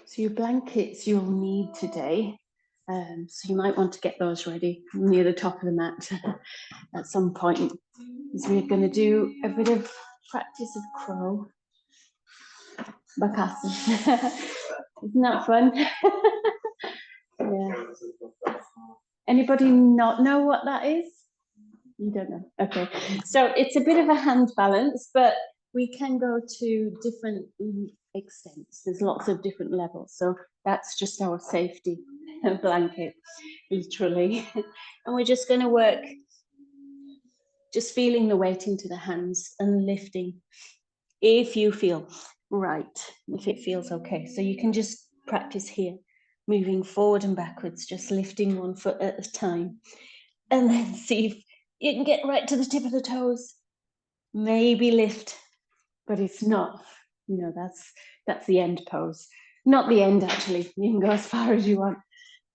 So your blankets you'll need today. So you might want to get those ready near the top of the mat at some point. Because we're going to do a bit of practice of crow. Bakasana. Isn't that fun? Yeah. Anybody not know what that is? You don't know. Okay. So it's a bit of a hand balance, but we can go to different extents. There's lots of different levels. So that's just our safety blanket, literally. And we're just going to work just feeling the weight into the hands and lifting if you feel right, if it feels okay. So you can just practice here, moving forward and backwards, just lifting one foot at a time, and then see if you can get right to the tip of the toes. Maybe lift, but it's not, that's the end pose. Not the end, actually. You can go as far as you want.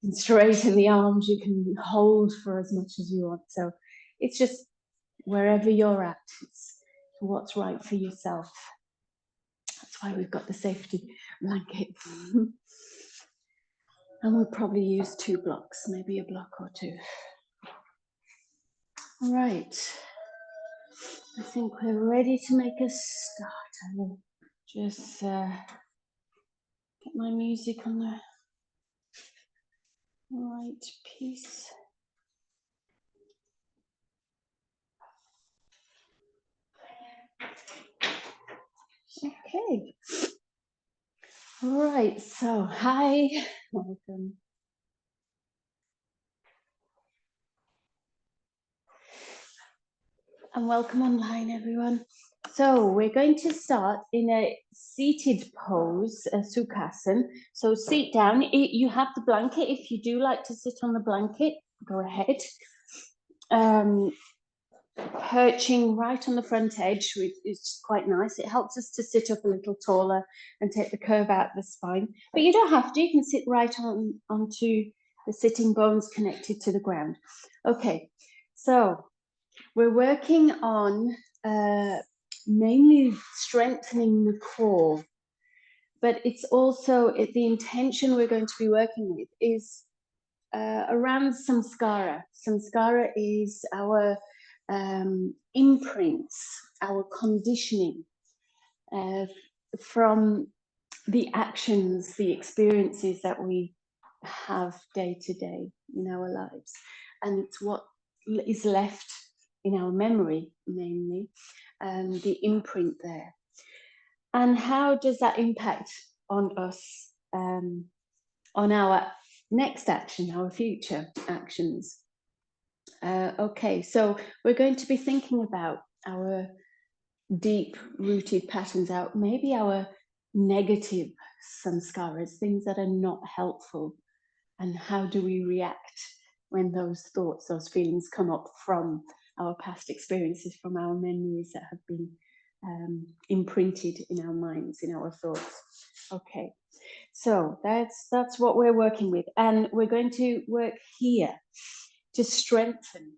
You can straighten the arms, you can hold for as much as you want. So it's just wherever you're at, it's what's right for yourself. That's why we've got the safety blanket. And we'll probably use 2 blocks, maybe a block or 2. All right. I think we're ready to make a start. I will just get my music on the right piece. Okay. All right, so hi, welcome. And welcome online, everyone. So we're going to start in a seated pose, a Sukhasana. So sit down. You have the blanket. If you do like to sit on the blanket, go ahead. Perching right on the front edge, which is quite nice. It helps us to sit up a little taller and take the curve out of the spine. But you don't have to. You can sit right onto the sitting bones connected to the ground. Okay, so we're working on mainly strengthening the core, but it's also the intention we're going to be working with is around samskara. Samskara is our imprints, our conditioning from the actions, the experiences that we have day to day in our lives. And it's what is left in our memory, mainly, the imprint there. And how does that impact on us, on our next action, our future actions? Okay, so we're going to be thinking about our deep-rooted patterns, out maybe our negative samskaras, things that are not helpful, and how do we react when those thoughts, those feelings come up from our past experiences, from our memories that have been imprinted in our minds, in our thoughts. Okay, so that's what we're working with, and we're going to work here to strengthen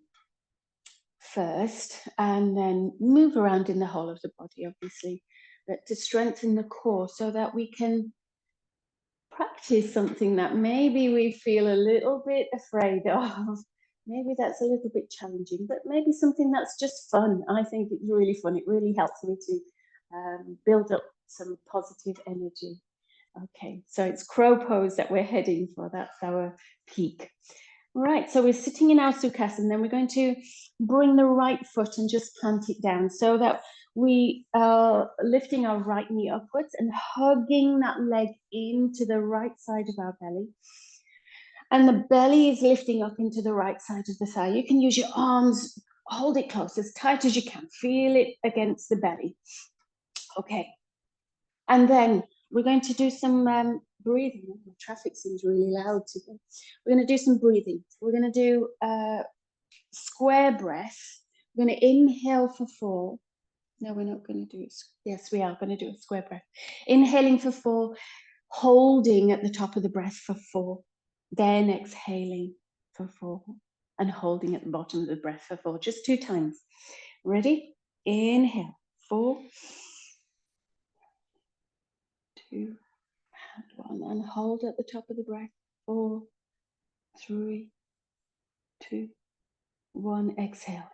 first, and then move around in the whole of the body, obviously, but to strengthen the core so that we can practice something that maybe we feel a little bit afraid of. Maybe that's a little bit challenging, but maybe something that's just fun. I think it's really fun. It really helps me to build up some positive energy. Okay, so it's crow pose that we're heading for. That's our peak. Right, so we're sitting in our Sukhasana, and then we're going to bring the right foot and just plant it down so that we are lifting our right knee upwards and hugging that leg into the right side of our belly. And the belly is lifting up into the right side of the thigh. You can use your arms, hold it close, as tight as you can. Feel it against the belly. Okay. And then we're going to do some breathing. The traffic seems really loud today. We're going to do some breathing. We're going to do square breath. We're going to inhale for 4. No, we're not going to do it. Yes, we are going to do a square breath. Inhaling for 4, holding at the top of the breath for 4. Then exhaling for 4 and holding at the bottom of the breath for 4. Just 2 times. Ready? Inhale. 4. 2. And 1, and hold at the top of the breath. 4, 3, 2, 1. Exhale.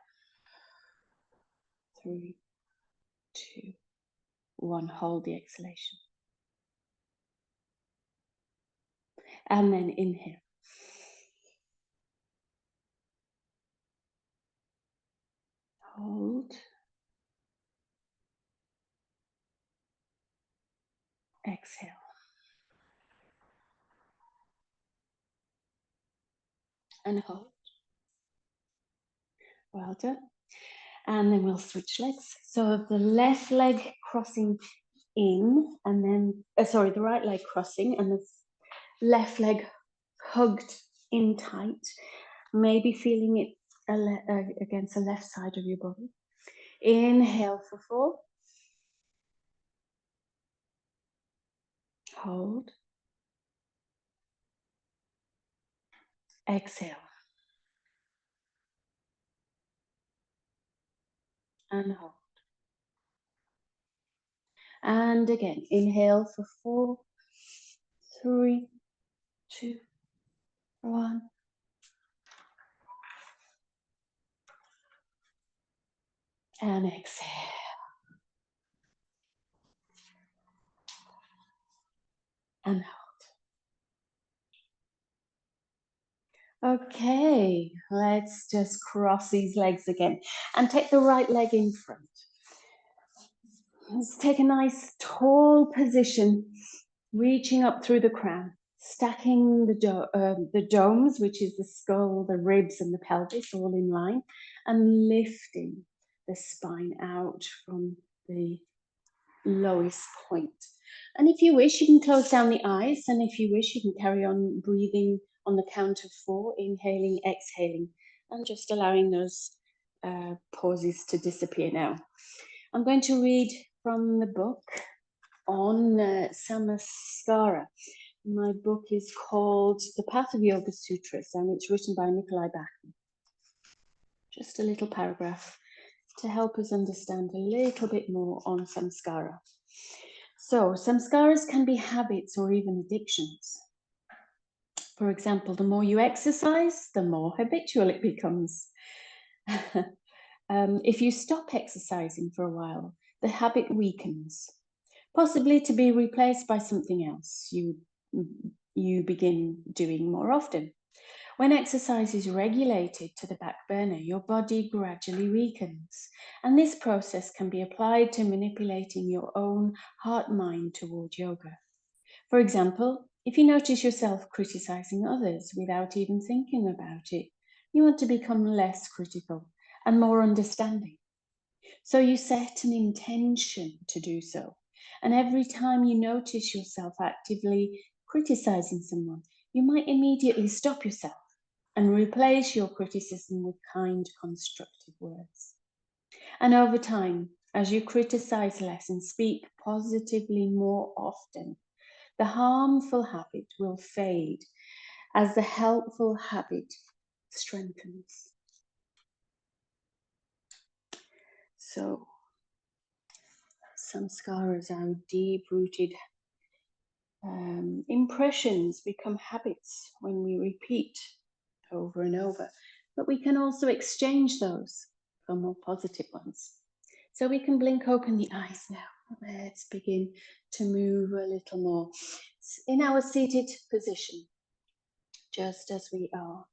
3, 2, 1. Hold the exhalation. And then inhale. Hold. Exhale. And hold. Well done. And then we'll switch legs. So the left leg crossing in, and then, the right leg crossing, and the left leg hugged in tight, maybe feeling it against the left side of your body. Inhale for 4. Hold. Exhale. And hold. And again, inhale for 4, 3, 2, 1. And exhale. And hold. Okay, let's just cross these legs again and take the right leg in front. Let's take a nice tall position, reaching up through the crown, stacking the domes, which is the skull, the ribs, and the pelvis, all in line, and lifting the spine out from the lowest point. And if you wish, you can close down the eyes, and if you wish, you can carry on breathing on the count of 4, inhaling, exhaling, and just allowing those pauses to disappear now. I'm going to read from the book on Samskara. My book is called The Path of Yoga Sutras, and it's written by Nikolai Bakken. Just a little paragraph to help us understand a little bit more on samskara. So, samskaras can be habits or even addictions. For example, the more you exercise, the more habitual it becomes. If you stop exercising for a while, the habit weakens, possibly to be replaced by something else you begin doing more often. When exercise is regulated to the back burner, your body gradually weakens, and this process can be applied to manipulating your own heart-mind toward yoga. For example, if you notice yourself criticizing others without even thinking about it, you want to become less critical and more understanding. So you set an intention to do so. And every time you notice yourself actively criticizing someone, you might immediately stop yourself and replace your criticism with kind, constructive words. And over time, as you criticize less and speak positively more often, the harmful habit will fade as the helpful habit strengthens. So, samskaras are deep-rooted impressions become habits when we repeat over and over, but we can also exchange those for more positive ones. So we can blink open the eyes now. Let's begin to move a little more in our seated position, just as we are.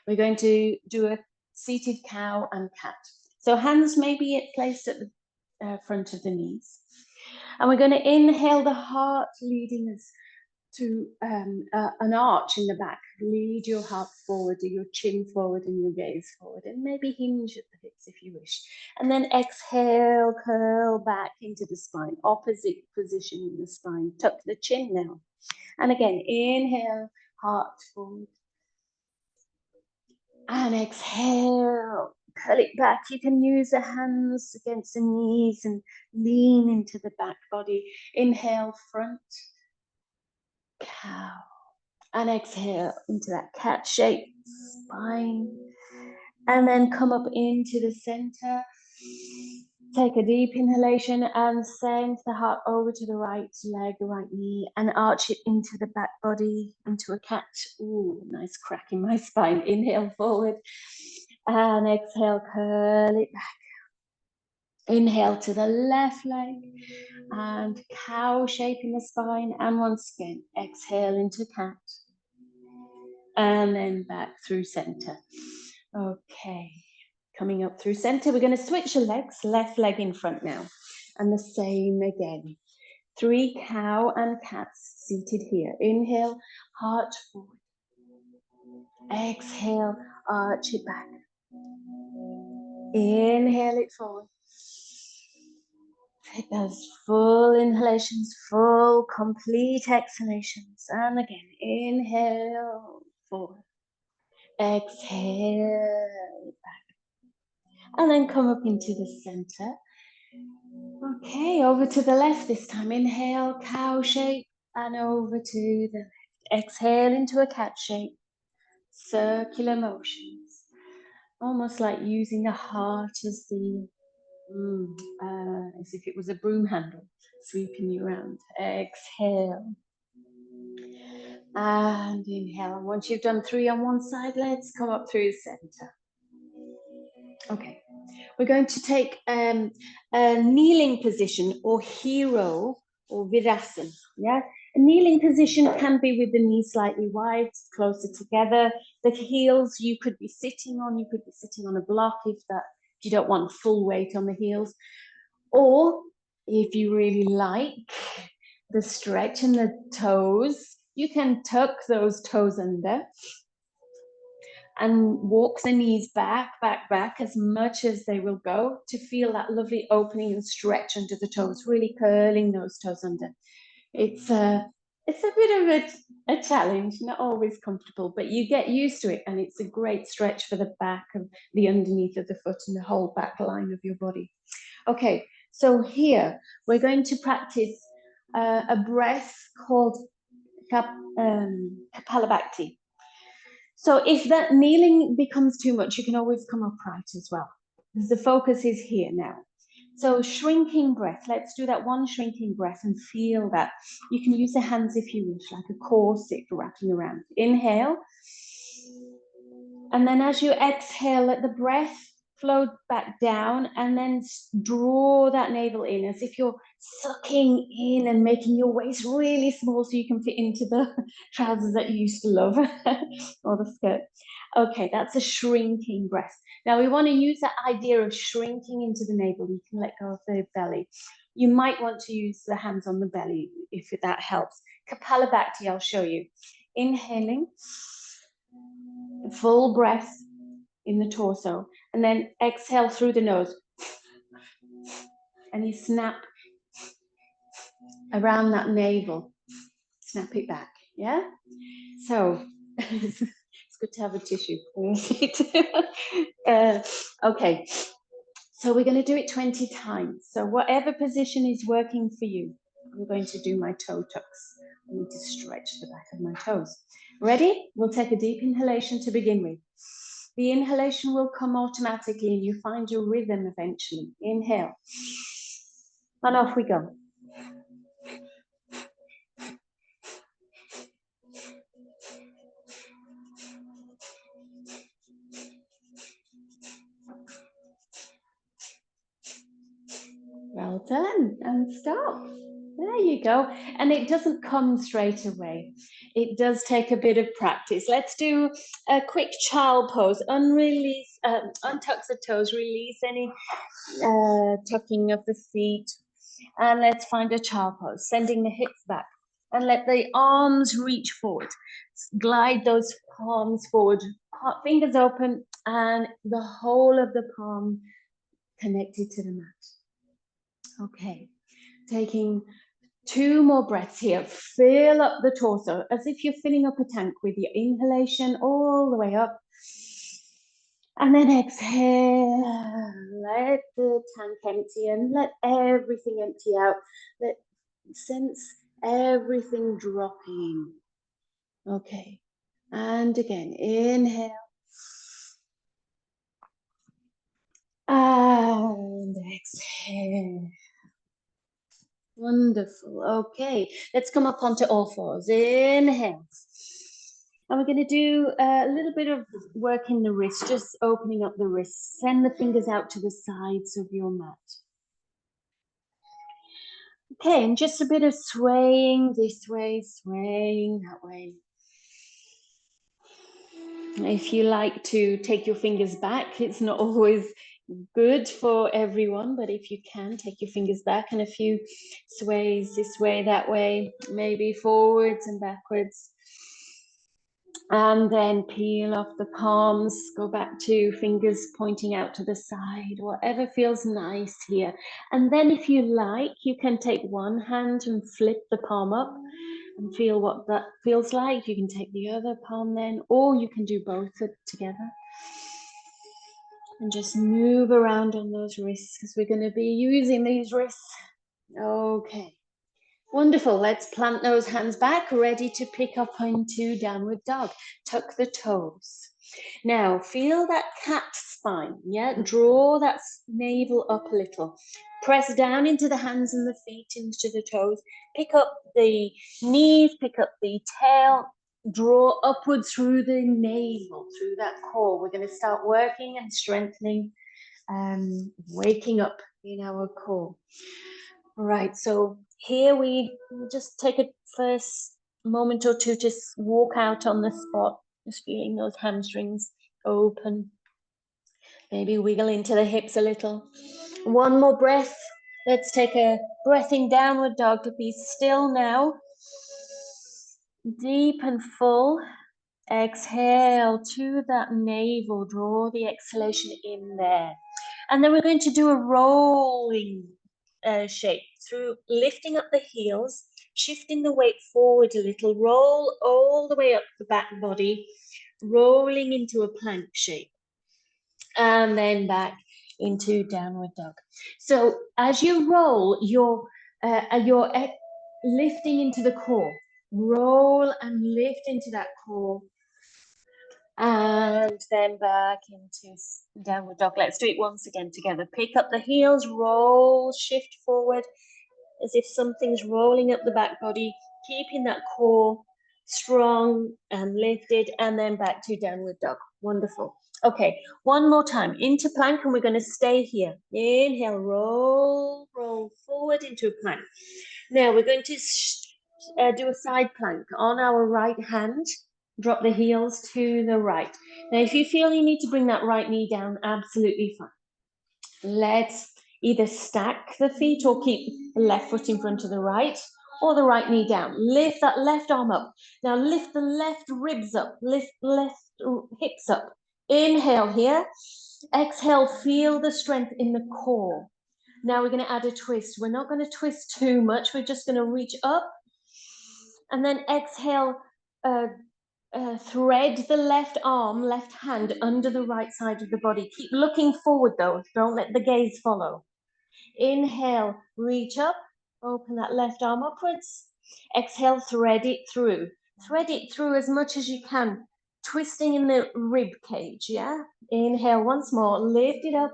We're going to do a seated cow and cat. So hands may be placed at the front of the knees. And we're going to inhale the heart, leading us to an arch in the back. Lead your heart forward, your chin forward and your gaze forward, and maybe hinge at the hips if you wish. And then exhale, curl back into the spine, opposite position in the spine. Tuck the chin now. And again, inhale, heart forward. And exhale, curl it back. You can use the hands against the knees and lean into the back body. Inhale, front, cow. And exhale into that cat shape spine. And then come up into the center. Take a deep inhalation and send the heart over to the right leg, right knee, and arch it into the back body, into a cat. Ooh, nice crack in my spine. Inhale forward and exhale, curl it back. Inhale to the left leg and cow shape in the spine. And once again, exhale into cat. And then back through center. Okay. Coming up through center, we're going to switch the legs, left leg in front now. And the same again. 3 cow and cats seated here. Inhale, heart forward. Exhale, arch it back. Inhale it forward. Take those full inhalations, full, complete exhalations. And again, inhale forward. Exhale back. And then come up into the center. Okay, over to the left this time. Inhale, cow shape, and over to the left. Exhale into a cat shape. Circular motions. Almost like using the heart as the, as if it was a broom handle, sweeping you around. Exhale. And inhale. And once you've done 3 on one side, let's come up through the center. Okay. We're going to take a kneeling position or hero or virasana. Yeah, a kneeling position can be with the knees slightly wide, closer together. The heels you could be sitting on. You could be sitting on a block if you don't want full weight on the heels, or if you really like the stretch in the toes, you can tuck those toes under and walk the knees back as much as they will go to feel that lovely opening and stretch under the toes, really curling those toes under. It's a bit of a challenge, not always comfortable, but you get used to it, and it's a great stretch for the back of the underneath of the foot and the whole back line of your body. Okay, so here we're going to practice a breath called Kapalabhati. So if that kneeling becomes too much, you can always come upright as well, because the focus is here now. So shrinking breath, let's do that one shrinking breath and feel that. You can use the hands if you wish, like a corset wrapping around. Inhale. And then as you exhale, let the breath flow back down, and then draw that navel in as if you're sucking in and making your waist really small so you can fit into the trousers that you used to love or the skirt. Okay, that's a shrinking breath. Now we want to use that idea of shrinking into the navel. You can let go of the belly. You might want to use the hands on the belly if that helps. Kapalabhati, I'll show you. Inhaling, full breath in the torso, and then exhale through the nose, and you snap around that navel, snap it back. Yeah, so it's good to have a tissue. Okay, so we're going to do it 20 times. So whatever position is working for you, I'm going to do my toe tucks. I need to stretch the back of my toes. Ready? We'll take a deep inhalation to begin with. The inhalation will come automatically and you find your rhythm eventually. Inhale. And off we go. Well done. And stop. There you go. And it doesn't come straight away. It does take a bit of practice. Let's do a quick child pose. Untuck the toes, release any tucking of the feet. And let's find a child pose, sending the hips back. And let the arms reach forward. Glide those palms forward, fingers open, and the whole of the palm connected to the mat. Okay, taking 2 more breaths here. Fill up the torso as if you're filling up a tank with your inhalation all the way up. And then exhale. Let the tank empty and let everything empty out. Sense everything dropping. Okay. And again, inhale. And exhale. Wonderful. Okay, let's come up onto all fours. Inhale. And we're going to do a little bit of work in the wrist, just opening up the wrists. Send the fingers out to the sides of your mat. Okay, and just a bit of swaying this way, swaying that way. If you like to take your fingers back, it's not always good for everyone, but if you can, take your fingers back and a few sways this way, that way, maybe forwards and backwards. And then peel off the palms, go back to fingers pointing out to the side, whatever feels nice here. And then if you like, you can take one hand and flip the palm up and feel what that feels like. You can take the other palm then, or you can do both together. And just move around on those wrists because we're going to be using these wrists. Okay. Wonderful. Let's plant those hands back, ready to pick up into downward dog. Tuck the toes. Now, feel that cat spine, yeah? Draw that navel up a little. Press down into the hands and the feet, into the toes. Pick up the knees, pick up the tail. Draw upwards through the navel, through that core. We're going to start working and strengthening, waking up in our core. All right, so here we just take a first moment or two, just walk out on the spot, just feeling those hamstrings open. Maybe wiggle into the hips a little. One more breath. Let's take a breath in downward dog to be still now. Deep and full. Exhale to that navel. Draw the exhalation in there. And then we're going to do a rolling shape through lifting up the heels, shifting the weight forward a little, roll all the way up the back body, rolling into a plank shape, and then back into downward dog. So as you roll, you're lifting into the core. Roll and lift into that core. And then back into downward dog. Let's do it once again together. Pick up the heels, roll, shift forward as if something's rolling up the back body, keeping that core strong and lifted, and then back to downward dog. Wonderful. Okay, one more time. Into plank, and we're going to stay here. Inhale, roll, roll forward into a plank. Now we're going to do a side plank on our right hand. Drop the heels to the right. Now, if you feel you need to bring that right knee down, absolutely fine. Let's either stack the feet or keep the left foot in front of the right, or the right knee down. Lift that left arm up. Now lift the left ribs up. Lift left hips up. Inhale here. Exhale, feel the strength in the core. Now we're going to add a twist. We're not going to twist too much. We're just going to reach up. And then exhale, thread the left arm, left hand under the right side of the body. Keep looking forward though. Don't let the gaze follow. Inhale, reach up, open that left arm upwards. Exhale, thread it through. Thread it through as much as you can, twisting in the rib cage, yeah? Inhale once more, lift it up.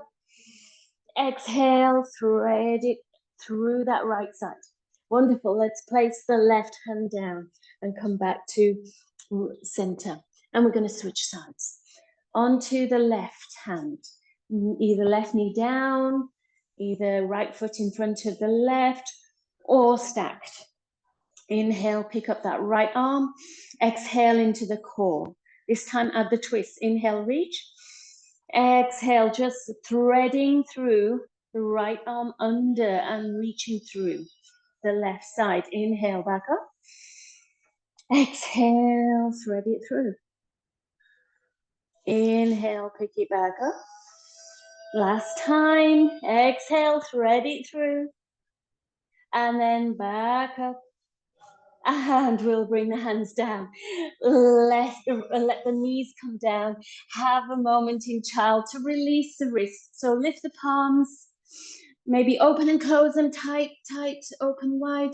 Exhale, thread it through that right side. Wonderful. Let's place the left hand down and come back to center. And we're going to switch sides. Onto the left hand. Either left knee down, either right foot in front of the left, or stacked. Inhale, pick up that right arm. Exhale into the core. This time add the twist. Inhale, reach. Exhale, just threading through the right arm under and reaching through the left side. Inhale, back up. Exhale, thread it through. Inhale, pick it back up. Last time. Exhale, thread it through. And then back up. And we'll bring the hands down. Let the knees come down. Have a moment in child to release the wrists. So lift the palms. Maybe open and close them tight, tight, open wide.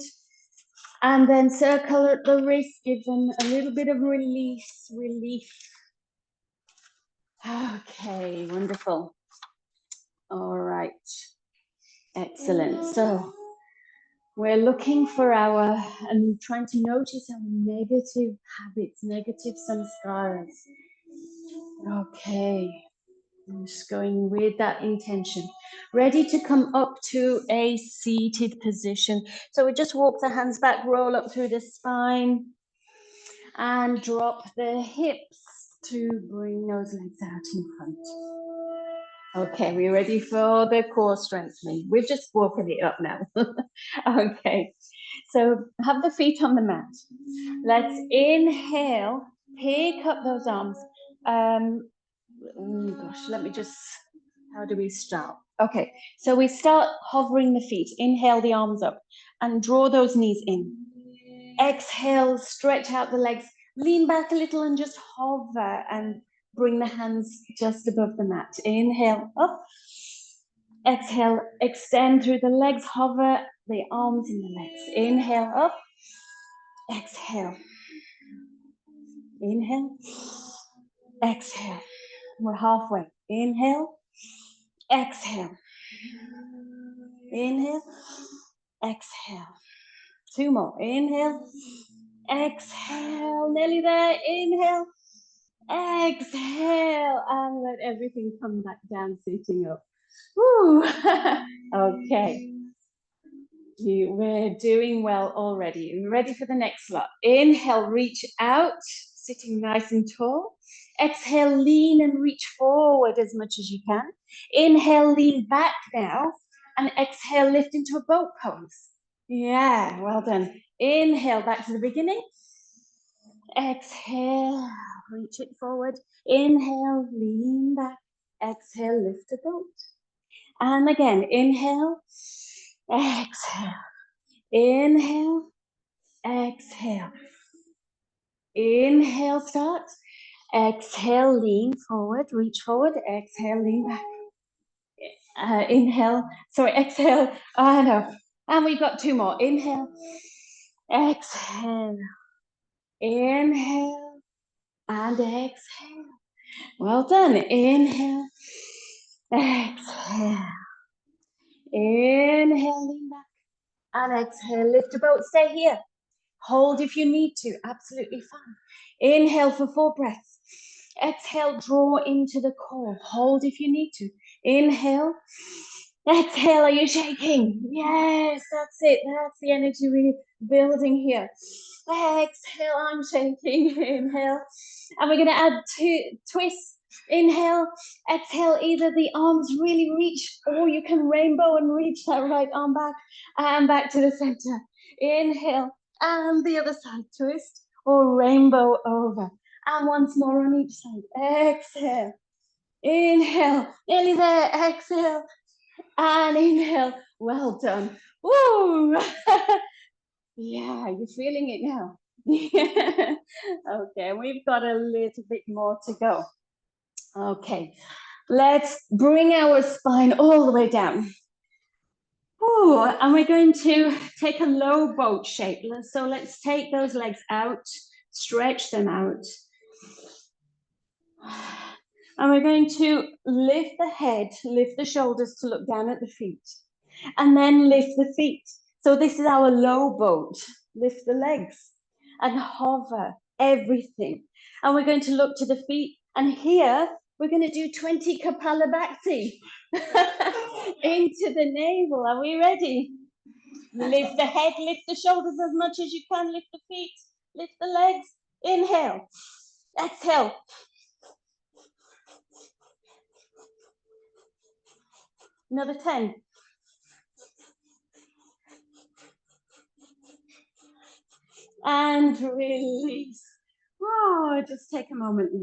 And then circle the wrist. Give them a little bit of release, relief. Okay, wonderful. All right. Excellent. So we're looking for and trying to notice our negative habits, negative samskaras. Okay. I'm just going with that intention. Ready to come up to a seated position. So we just walk the hands back, roll up through the spine, and drop the hips to bring those legs out in front. Okay, we're ready for the core strengthening. We're just walking it up now. Okay, so have the feet on the mat. Let's inhale, pick up those arms. Gosh, let me just, how do we start? Okay, so we start hovering the feet. Inhale the arms up and draw those knees in. Exhale, stretch out the legs, lean back a little and just hover and bring the hands just above the mat. Inhale, up. Exhale, extend through the legs, hover the arms in the legs. Inhale, up. Exhale. Inhale. Exhale. We're halfway. Inhale. Exhale. Inhale. Exhale. Two more. Inhale. Exhale. Nearly there. Inhale. Exhale. And let everything come back down, sitting up. Woo. Okay. We're doing well already. We're ready for the next lot. Inhale, reach out, sitting nice and tall. Exhale, lean and reach forward as much as you can. Inhale, lean back now. And exhale, lift into a boat pose. Yeah, well done. Inhale, back to the beginning. Exhale, reach it forward. Inhale, lean back. Exhale, lift a boat. And again, inhale, exhale. Inhale, exhale. Inhale, start. Exhale, lean forward, reach forward. Exhale, lean back. Inhale, sorry, exhale. No. And we've got two more. Inhale, exhale. Inhale, and exhale. Well done. Inhale, exhale. Inhale, lean back. And exhale, lift a boat. Stay here. Hold if you need to, absolutely fine. Inhale for 4 breaths. Exhale, draw into the core. Hold if you need to. Inhale. Exhale, are you shaking? Yes, that's it. That's the energy we're building here. Exhale, I'm shaking. Inhale. And we're going to add 2 twists. Inhale, exhale, either the arms really reach or you can rainbow and reach that right arm back and back to the center. Inhale. And the other side, twist or rainbow over. And once more on each side. Exhale. Inhale. Nearly there. Exhale. And inhale. Well done. Woo! Yeah, you're feeling it now. Okay, we've got a little bit more to go. Okay, let's bring our spine all the way down. Ooh, and we're going to take a low boat shape. So let's take those legs out, stretch them out. And we're going to lift the head, lift the shoulders to look down at the feet, and then lift the feet. So this is our low boat. Lift the legs and hover everything. And we're going to look to the feet. And here, we're going to do 20 Kapalabhati into the navel. Are we ready? Lift the head, lift the shoulders as much as you can. Lift the feet, lift the legs. Inhale, exhale. Another 10. And release. Oh, just take a moment there.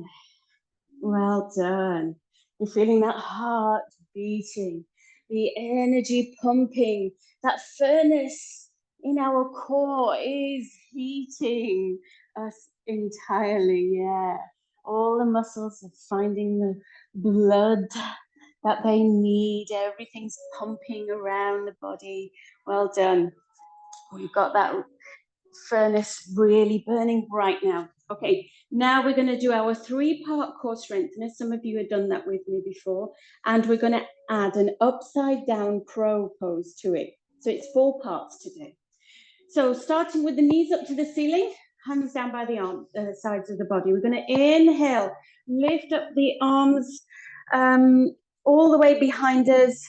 Well done. You're feeling that heart beating, the energy pumping, that furnace in our core is heating us entirely. Yeah. All the muscles are finding the blood that they need. Everything's pumping around the body. Well done. We've got that furnace really burning bright now. Okay, now we're going to do our 3-part core strengthener. Some of you have done that with me before. And we're going to add an upside down crow pose to it. So it's 4 parts to do. So starting with the knees up to the ceiling, hands down by the sides of the body. We're going to inhale, lift up the arms all the way behind us.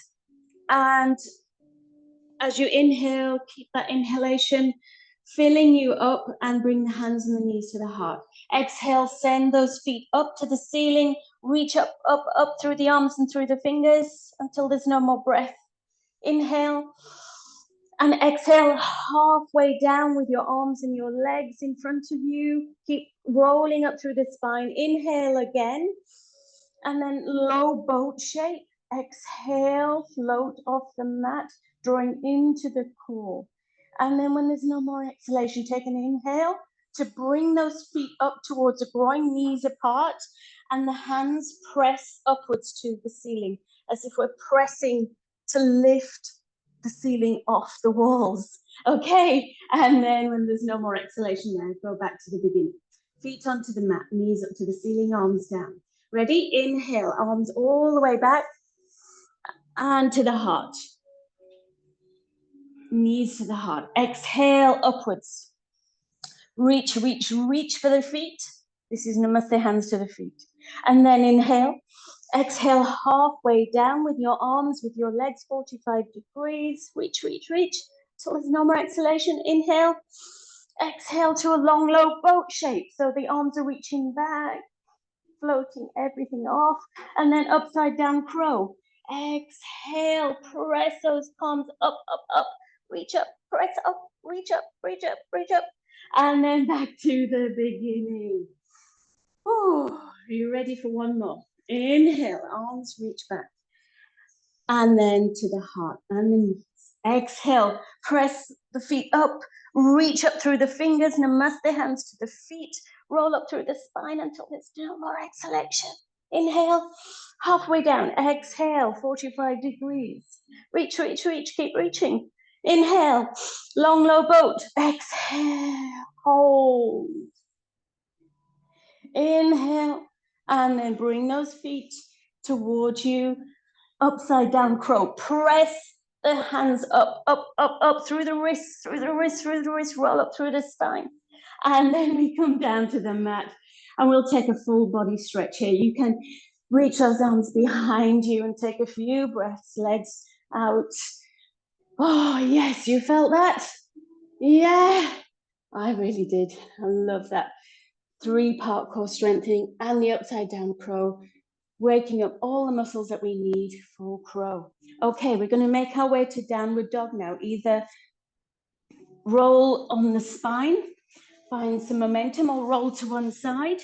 And as you inhale, keep that inhalation filling you up and bring the hands and the knees to the heart. Exhale, send those feet up to the ceiling. Reach up, up, up through the arms and through the fingers until there's no more breath. Inhale. And exhale halfway down with your arms and your legs in front of you. Keep rolling up through the spine. Inhale again. And then low boat shape. Exhale, float off the mat, drawing into the core. And then when there's no more exhalation, take an inhale to bring those feet up towards the groin, knees apart, and the hands press upwards to the ceiling, as if we're pressing to lift the ceiling off the walls. Okay, and then when there's no more exhalation there, go back to the beginning. Feet onto the mat, knees up to the ceiling, arms down. Ready? Inhale, arms all the way back and to the heart. Knees to the heart. Exhale upwards. Reach, reach, reach for the feet. This is Namaste, hands to the feet. And then inhale. Exhale halfway down with your arms, with your legs 45 degrees. Reach, reach, reach till there's no more exhalation. Inhale. Exhale to a long, low boat shape. So the arms are reaching back, floating everything off. And then upside down crow. Exhale, press those palms up, up, up. Reach up, press up, reach up, reach up, reach up. And then back to the beginning. Oh, are you ready for one more? Inhale, arms reach back. And then to the heart and the knees. Exhale, press the feet up, reach up through the fingers, namaste, hands to the feet, roll up through the spine until there's no more exhalation. Inhale, halfway down, exhale, 45 degrees. Reach, reach, reach, keep reaching. Inhale, long, low boat. Exhale, hold. Inhale, and then bring those feet towards you. Upside down crow. Press the hands up, up, up, up, through the wrists, through the wrists, through the wrists, roll up through the spine. And then we come down to the mat and we'll take a full body stretch here. You can reach those arms behind you and take a few breaths, legs out. Oh, yes, you felt that? Yeah, I really did. I love that. 3-part core strengthening and the upside down crow, waking up all the muscles that we need for crow. Okay, we're going to make our way to downward dog now. Either roll on the spine, find some momentum, or roll to one side,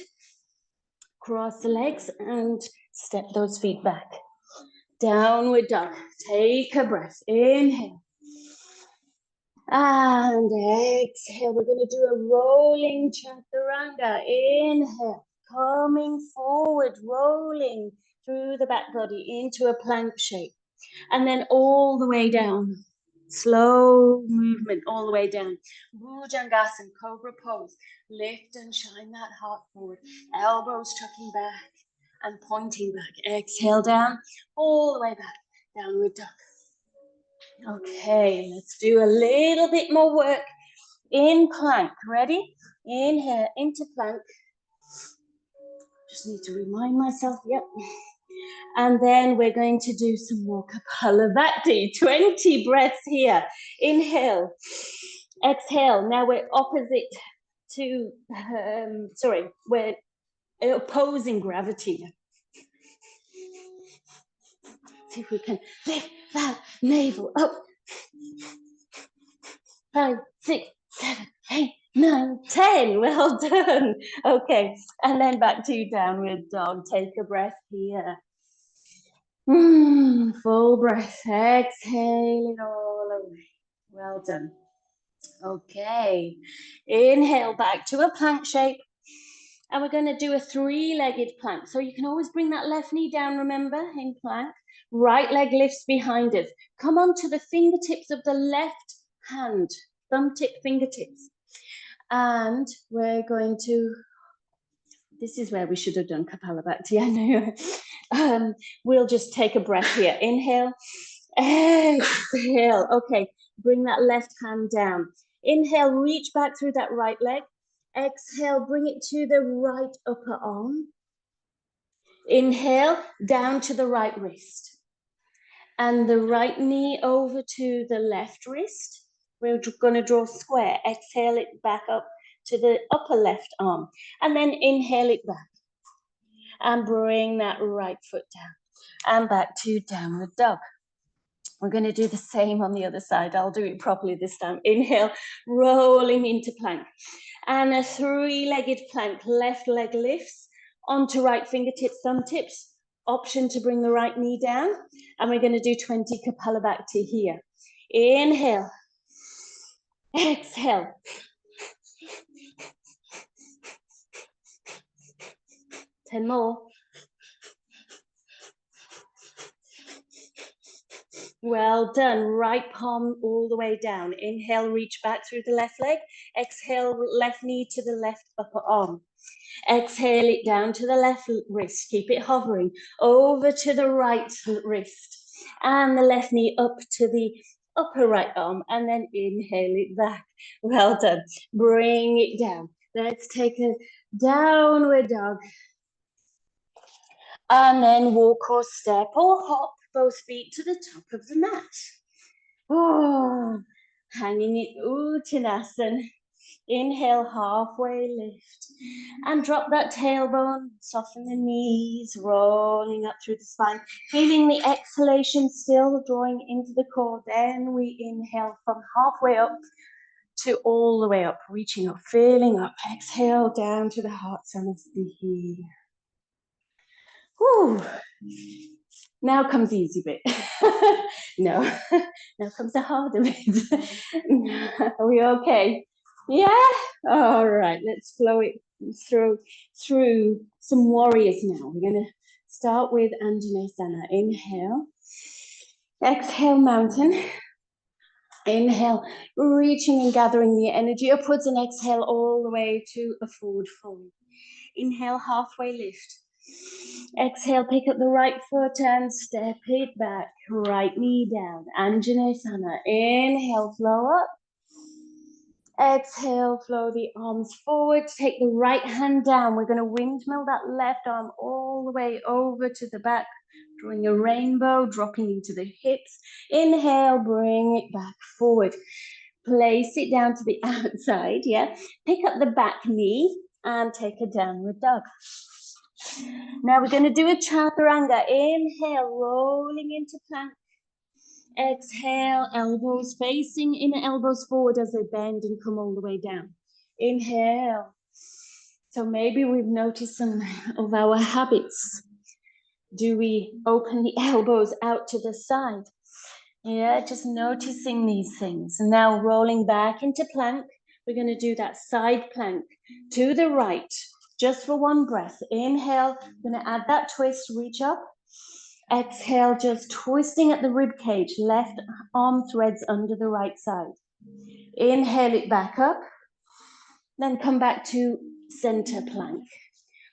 cross the legs and step those feet back. Downward dog. Take a breath. Inhale. And exhale. We're going to do a rolling chaturanga. Inhale. Coming forward, rolling through the back body into a plank shape. And then all the way down. Slow movement all the way down. Bhujangasana, cobra pose. Lift and shine that heart forward. Elbows tucking back and pointing back. Exhale down, all the way back. Downward dog. Okay, let's do a little bit more work in plank. Ready? Inhale into plank. Just need to remind myself, yep. And then we're going to do some more Kapalabhati. 20 breaths here. Inhale. Exhale. Now we're opposite to, we're opposing gravity. See if we can lift that navel up. 5, 6, 7, 8, 9, 10. Well done. Okay, and then back to downward dog. Take a breath here. Full breath. Exhale it all away. Well done. Okay. Inhale back to a plank shape. And we're going to do a 3-legged plank. So you can always bring that left knee down, remember, in plank. Right leg lifts behind us. Come on to the fingertips of the left hand. Thumb tip fingertips. And we're going to, this is where we should have done Kapalabhati, I know. We'll just take a breath here. Inhale, exhale. Okay, bring that left hand down. Inhale, reach back through that right leg. Exhale, bring it to the right upper arm. Inhale, down to the right wrist. And the right knee over to the left wrist. We're going to draw square. Exhale it back up to the upper left arm. And then inhale it back. And bring that right foot down. And back to downward dog. We're going to do the same on the other side. I'll do it properly this time. Inhale, rolling into plank. And a three-legged plank. Left leg lifts onto right fingertips, thumb tips. Option to bring the right knee down. And we're going to do 20 Kapalabhati here. Inhale. Exhale. Ten more. Well done. Right palm all the way down. Inhale, reach back through the left leg. Exhale, left knee to the left upper arm. Exhale it down to the left wrist. Keep it hovering. Over to the right wrist. And the left knee up to the upper right arm. And then inhale it back. Well done. Bring it down. Let's take a downward dog. And then walk or step or hop both feet to the top of the mat. Oh, hanging in Uttanasana. Inhale, halfway lift. And drop that tailbone, soften the knees, rolling up through the spine. Feeling the exhalation still drawing into the core. Then we inhale from halfway up to all the way up, reaching up, filling up. Exhale down to the heart centers. Whew. Now comes the easy bit. No, now comes the harder bit. Are we okay? Yeah? All right, let's flow it through some warriors now. We're going to start with Anjaneyasana. Inhale. Exhale, mountain. Inhale, reaching and gathering the energy upwards, and exhale all the way to a forward fold. Inhale, halfway lift. Exhale, pick up the right foot and step it back. Right knee down. Anjaneyasana. Inhale, flow up. Exhale, flow the arms forward. Take the right hand down. We're going to windmill that left arm all the way over to the back. Drawing a rainbow, dropping into the hips. Inhale, bring it back forward. Place it down to the outside, yeah. Pick up the back knee and take a downward dog. Now we're going to do a chaturanga. Inhale, rolling into plank. Exhale, elbows facing, inner elbows forward as they bend and come all the way down. Inhale. So maybe we've noticed some of our habits. Do we open the elbows out to the side? Yeah, just noticing these things. And now rolling back into plank. We're going to do that side plank to the right, just for one breath. Inhale, I'm going to add that twist, reach up. Exhale, just twisting at the rib cage, left arm threads under the right side. Inhale it back up, then come back to center plank.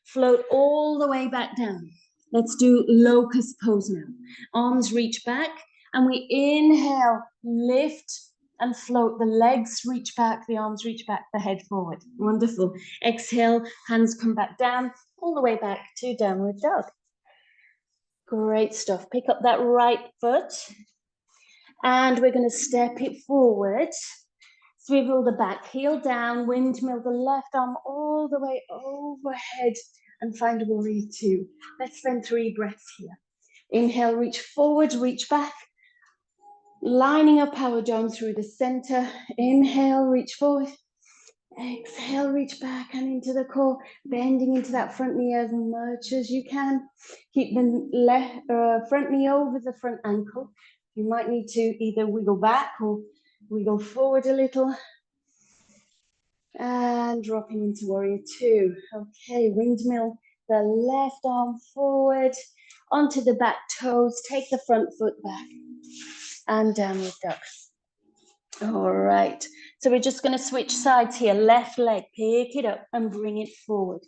Float all the way back down. Let's do locust pose now. Arms reach back, and we inhale, lift and float. The legs reach back, the arms reach back, the head forward. Wonderful. Exhale, hands come back down, all the way back to downward dog. Great stuff. Pick up that right foot and we're going to step it forward. Swivel the back heel down, windmill the left arm all the way overhead and find warrior two. Let's spend 3 breaths here. Inhale, reach forward, reach back. Lining up our dome through the center. Inhale, reach forward. Exhale, reach back and into the core, bending into that front knee as much as you can. Keep the front knee over the front ankle. You might need to either wiggle back or wiggle forward a little. And dropping into warrior two. Okay, windmill the left arm forward onto the back toes. Take the front foot back and downward dog. All right, So we're just going to switch sides here. Left leg, pick it up and bring it forward.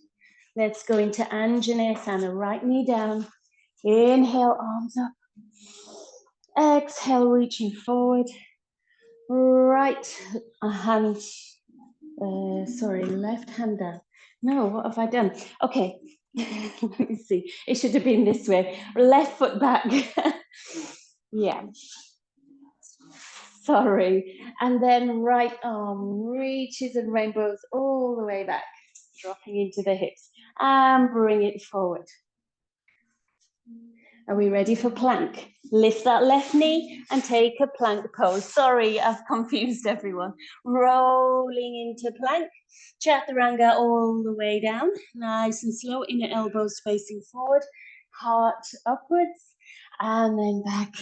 Let's go into Anjaneyasana. Right knee down. Inhale, arms up. Exhale, reaching forward. Right hand, left hand down. No, what have I done? Okay, let me see. It should have been this way. Left foot back. Yeah. Sorry. And then right arm reaches and rainbows all the way back, dropping into the hips. And bring it forward. Are we ready for plank? Lift that left knee and take a plank pose. Sorry, I've confused everyone. Rolling into plank. Chaturanga all the way down. Nice and slow. Inner elbows facing forward. Heart upwards. And then back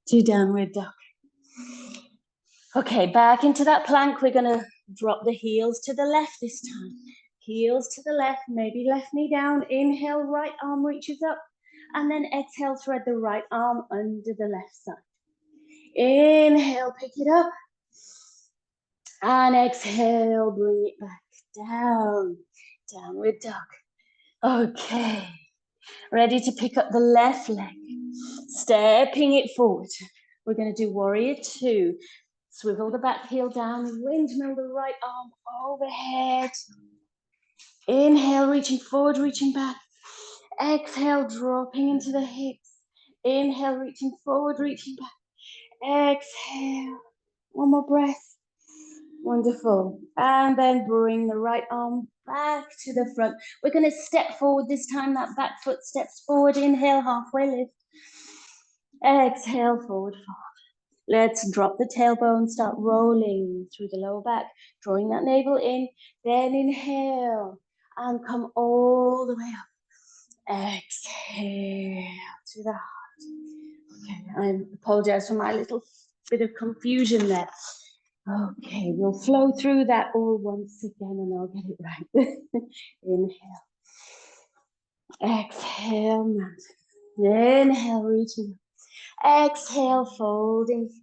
to downward dog. Okay, back into that plank. We're going to drop the heels to the left this time. Heels to the left. Maybe left knee down. Inhale, right arm reaches up. And then exhale, thread the right arm under the left side. Inhale, pick it up. And exhale, bring it back down. Downward dog. Okay. Ready to pick up the left leg. Stepping it forward. We're going to do warrior two. Swivel the back heel down. Windmill the right arm overhead. Inhale, reaching forward, reaching back. Exhale, dropping into the hips. Inhale, reaching forward, reaching back. Exhale. One more breath. Wonderful. And then bring the right arm back to the front. We're going to step forward this time. That back foot steps forward. Inhale, halfway lift. Exhale, forward fold. Let's drop the tailbone, start rolling through the lower back, drawing that navel in. Then inhale and come all the way up. Exhale to the heart. Okay, I apologize for my little bit of confusion there. Okay, we'll flow through that all once again and I'll get it right. Inhale. Exhale, mountain. Inhale, reaching up. Exhale, folding forward.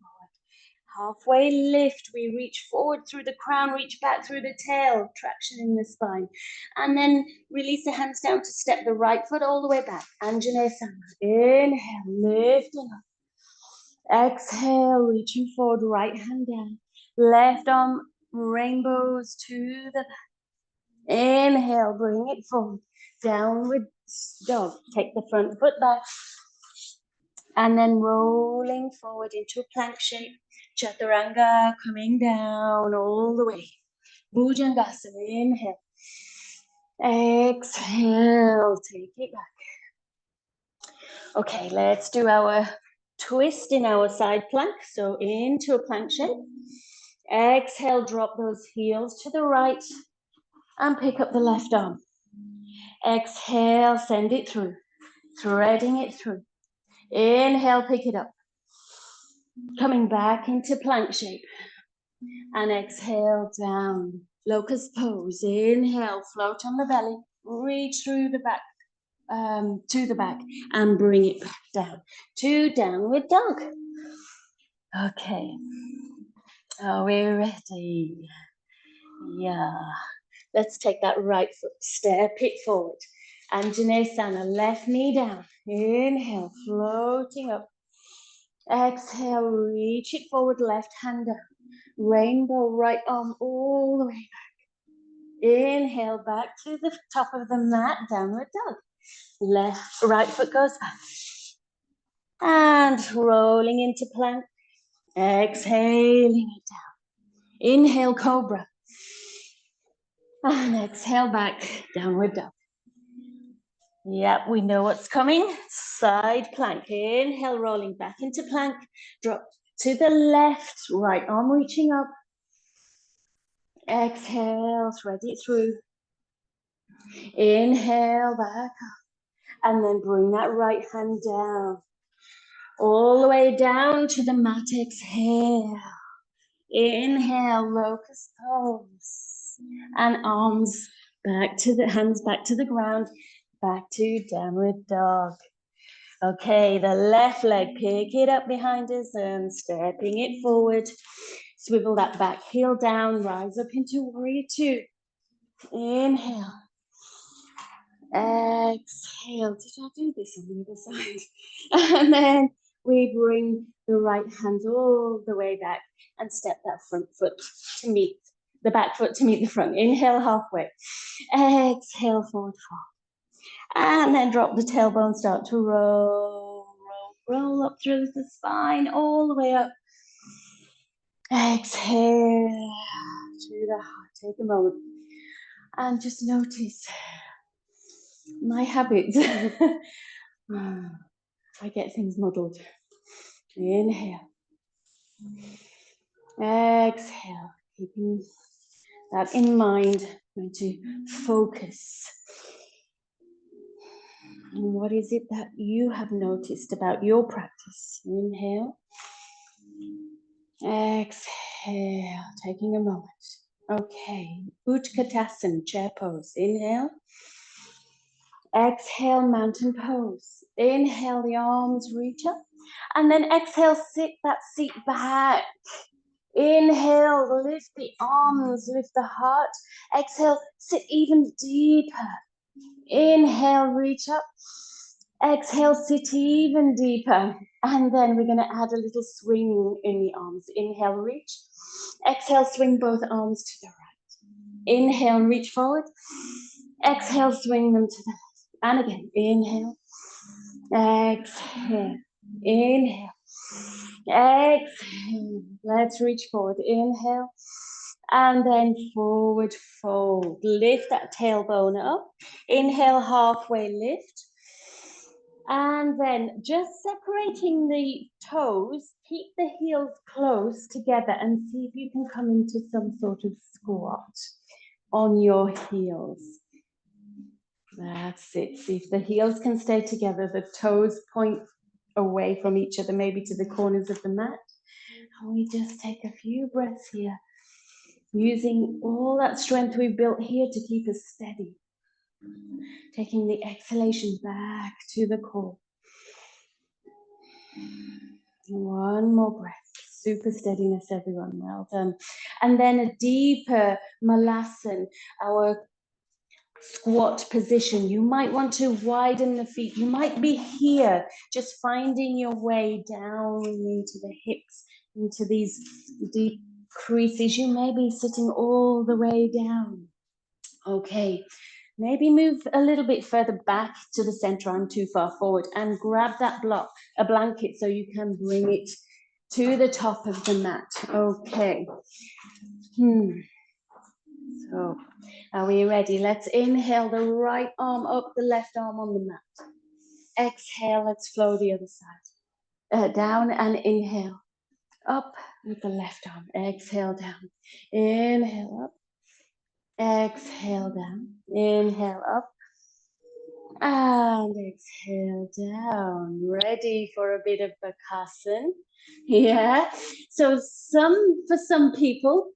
Halfway lift, we reach forward through the crown, reach back through the tail, traction in the spine. And then release the hands down to step the right foot all the way back. Anjaneyasana. Inhale, lifting up. Exhale, reaching forward, right hand down. Left arm rainbows to the back. Inhale, bring it forward. Downward dog. Take the front foot back. And then rolling forward into a plank shape. Chaturanga, coming down all the way. Bhujangasana, inhale. Exhale, take it back. Okay, let's do our twist in our side plank. So into a plank shape. Exhale, drop those heels to the right and pick up the left arm. Exhale, send it through, threading it through. Inhale, pick it up. Coming back into plank shape. And exhale, down. Locust pose. Inhale, float on the belly. Reach through the back, to the back. And bring it back down to downward dog. Okay. Are we ready? Yeah. Let's take that right foot. Step it forward. Anjaneyasana, left knee down. Inhale, floating up. Exhale, reach it forward, left hand down. Rainbow right arm all the way back. Inhale, back to the top of the mat, downward dog. Right foot goes back. And rolling into plank. Exhaling it down. Inhale, cobra. And exhale back, downward dog. Yep, we know what's coming. Side plank. Inhale, rolling back into plank. Drop to the left, right arm reaching up. Exhale, thread it through. Inhale, back up. And then bring that right hand down. All the way down to the mat. Exhale. Inhale, locust pose. And arms back to the hands back to the ground. Back to downward dog. Okay, the left leg, pick it up behind us and stepping it forward. Swivel that back heel down, rise up into warrior two. Inhale. Exhale. Did I do this on the other side? And then we bring the right hand all the way back and step that front foot to meet the back foot to meet the front. Inhale halfway. Exhale, forward fold. And then drop the tailbone, start to roll, roll up through the spine, all the way up. Exhale to the heart. Take a moment and just notice my habits. I get things muddled. Inhale. Exhale. Keeping that in mind. I'm going to focus. And what is it that you have noticed about your practice? Inhale. Exhale. Taking a moment. Okay. Utkatasana, chair pose. Inhale. Exhale, mountain pose. Inhale, the arms reach up. And then exhale, sit that seat back. Inhale, lift the arms, lift the heart. Exhale, sit even deeper. Inhale, reach up. Exhale, sit even deeper. And then we're going to add a little swing in the arms. Inhale, reach. Exhale, swing both arms to the right. Inhale, reach forward. Exhale, swing them to the left. And again, inhale. Exhale. Inhale. Exhale. Let's reach forward. Inhale. And then forward fold. Lift that tailbone up. Inhale, halfway lift. And then just separating the toes, keep the heels close together and see if you can come into some sort of squat on your heels. That's it. See if the heels can stay together, the toes point away from each other, maybe to the corners of the mat. And we just take a few breaths here, using all that strength we've built here to keep us steady. Taking the exhalation back to the core. One more breath. Super steadiness, everyone. Well done. And then a deeper malasana, our squat position. You might want to widen the feet. You might be here, just finding your way down into the hips, into these deep creases. You may be sitting all the way down. Okay, maybe move a little bit further back to the center. I'm too far forward, and grab that block, a blanket, so you can bring it to the top of the mat. Okay. So, are we ready? Let's inhale the right arm up, the left arm on the mat. Exhale, let's flow the other side. Down and inhale. Up with the left arm. Exhale down. Inhale up. Exhale down. Inhale up. And exhale down. Ready for a bit of Bakasana? Yeah. So for some people,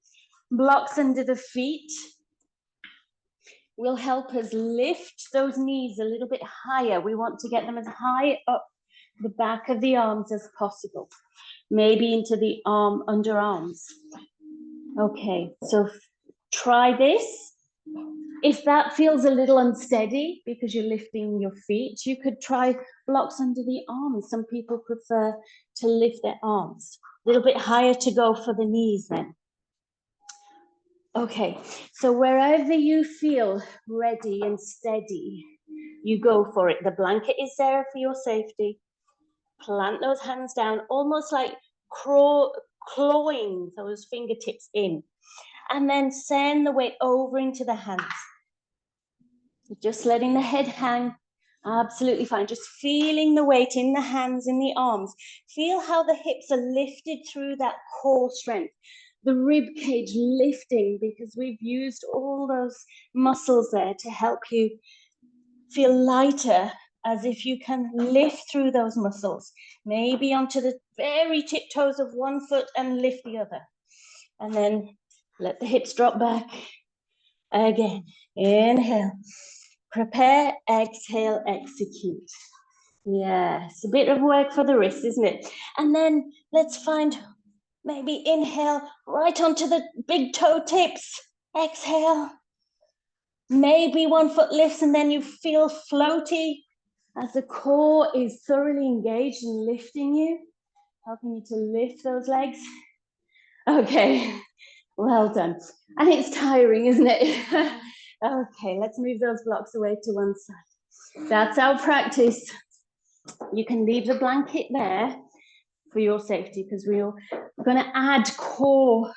blocks under the feet will help us lift those knees a little bit higher. We want to get them as high up the back of the arms as possible. Maybe into the underarms. Okay, so try this. If that feels a little unsteady because you're lifting your feet, you could try blocks under the arms. Some people prefer to lift their arms a little bit higher to go for the knees then. Okay, so wherever you feel ready and steady, you go for it. The blanket is there for your safety. Plant those hands down, almost like clawing those fingertips in. And then send the weight over into the hands. Just letting the head hang, absolutely fine. Just feeling the weight in the hands, in the arms. Feel how the hips are lifted through that core strength. The rib cage lifting, because we've used all those muscles there to help you feel lighter, as if you can lift through those muscles. Maybe onto the very tiptoes of one foot and lift the other. And then let the hips drop back. Again, inhale. Prepare, exhale, execute. Yes, a bit of work for the wrists, isn't it? And then let's find Maybe inhale right onto the big toe tips. Exhale. Maybe one foot lifts and then you feel floaty as the core is thoroughly engaged and lifting you, helping you to lift those legs. Okay, well done. And it's tiring, isn't it? Okay, let's move those blocks away to one side. That's our practice. You can leave the blanket there for your safety because we're going to add crow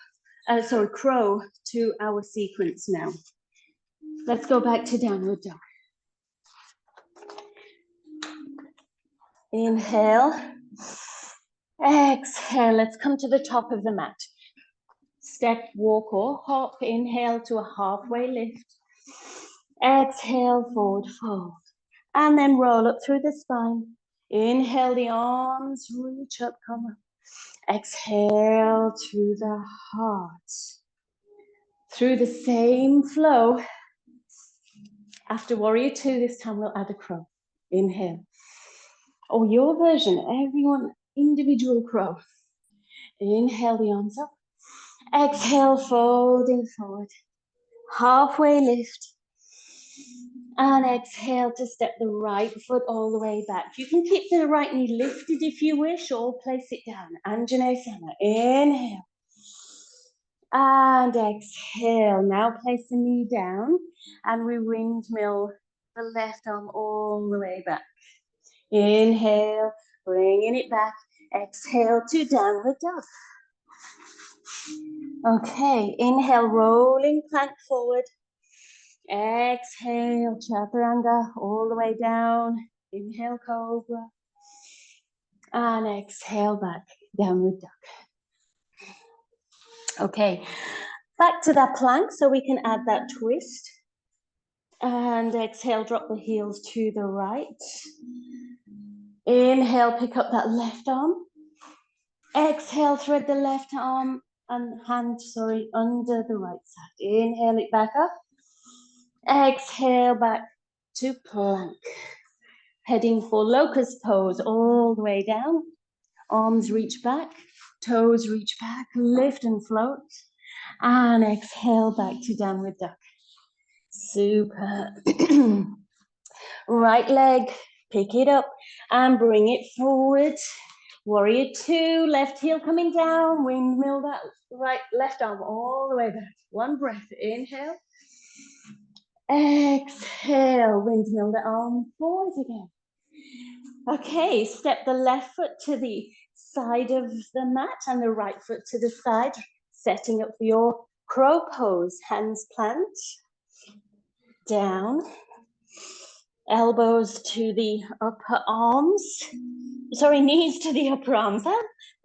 to our sequence now. Let's go back to downward dog. Inhale. Exhale. Let's come to the top of the mat. Step, walk or hop. Inhale to a halfway lift. Exhale, forward fold. And then roll up through the spine. Inhale, the arms reach up, come up. Exhale to the heart. Through the same flow. After warrior two, this time we'll add a crow. Inhale. Or your version, everyone, individual crow. Inhale, the arms up. Exhale, folding forward. Halfway lift. And exhale to step the right foot all the way back. You can keep the right knee lifted if you wish, or place it down. Anjaneyasana. Inhale. And exhale. Now place the knee down and we windmill the left arm all the way back. Inhale, bringing it back. Exhale to downward dog. Okay, inhale, rolling plank forward. Exhale, chaturanga, all the way down. Inhale, cobra. And exhale back, downward dog. Okay, back to that plank so we can add that twist. And exhale, drop the heels to the right. Inhale, pick up that left arm. Exhale, thread the left arm and hand, under the right side. Inhale it back up. Exhale, back to plank. Heading for locust pose all the way down. Arms reach back, toes reach back, lift and float. And exhale back to downward dog. Super. Right leg, pick it up and bring it forward. Warrior two, left heel coming down, windmill that left arm all the way back. One breath, inhale. Exhale, windmill the arm forward again. Okay, step the left foot to the side of the mat and the right foot to the side, setting up for your crow pose. Hands plant, down, elbows to the upper arms. Knees to the upper arms. They're